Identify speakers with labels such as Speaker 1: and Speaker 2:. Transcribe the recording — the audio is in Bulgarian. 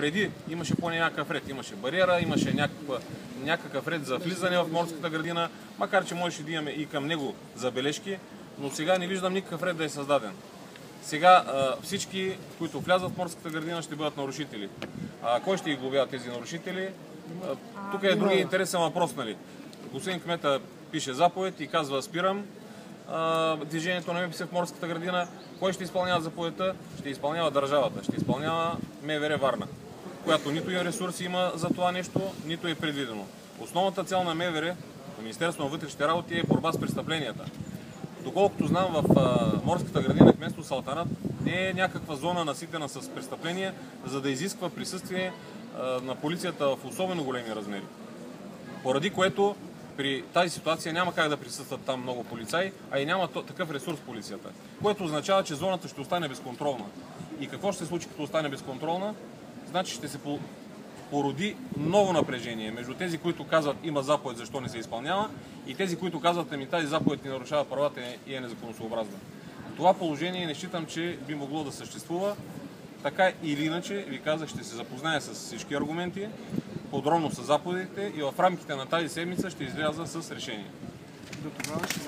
Speaker 1: преди имаше поне някакъв ред. Имаше бариера, имаше някакъв ред за влизане в морската градина, макар че можеше да имаме и към него забележки, но сега не виждам никакъв ред да е създаден. Сега всички, които влязат в морската градина, ще бъдат нарушители. Кой ще ги глобява тези нарушители? Тук е другия интересен въпрос, нали? Господин кмета пише заповед и казва спирам движението на МПС в морската градина. Кой ще изпълнява заповедта? Ще изпълнява държавата, ще изпълнява МВР Варна, която нито и ресурси има за това нещо, нито е предвидено. Основната цел на МВР, на Министерството на вътрешните работи, е борба с престъпленията. Доколкото знам, в морската градина кметство Салтанат не е някаква зона наситена с престъпления, за да изисква присъствие на полицията в особено големи размери. Поради което при тази ситуация няма как да присъстват там много полицаи, а и няма такъв ресурс полицията. Което означава, че зоната ще остане безконтролна. И какво ще се случи, като остане безконтролна? Значи ще се породи ново напрежение между тези, които казват има заповед, защо не се изпълнява, и тези, които казват тази заповед ни нарушава правата и е незаконосъобразна. Това положение не считам, че би могло да съществува. Така или иначе, ви казах, ще се запозная с всички аргументи, подробно с заповедите и в рамките на тази седмица ще изляза с решение.
Speaker 2: До тогава ще